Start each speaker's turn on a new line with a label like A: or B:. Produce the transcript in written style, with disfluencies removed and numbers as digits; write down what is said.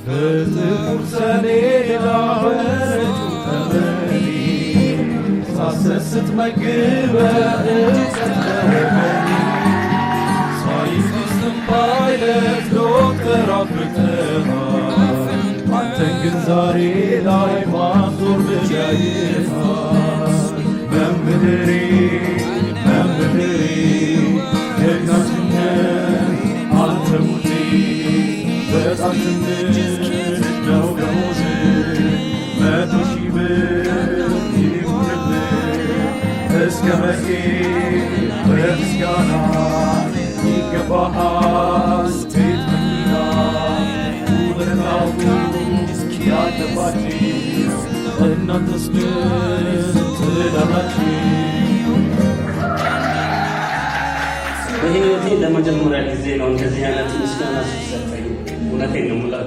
A: በጥቁር ሰሌዳ በነጩ ተመሪ ሳሰስት መግበህ ቀጠረበኝ ሳይንቲስትም ፓይለት ዶክተር አፍርተሃል አንተን ግን ዛሬ ላይ ማዞር ብለይሃል መምህሬ መምህሬ ደግናችነት አንተ ሙቴ በጣም ትንሽ ነው ደሞዝ 100,000 ብር ይሁንልህ እስከ መቼ በምስጋና ይገባሃል ቤት መኪና ውበታው ያለባችሁ እናንተስ ምን ትላላችሁ?
B: በሕይወቴ ለመጀመሪያ ጊዜ ነው እንደዚህ አይነት ምስጋና ሲሰጠኝ። እውነቴን ነው የምላችሁ።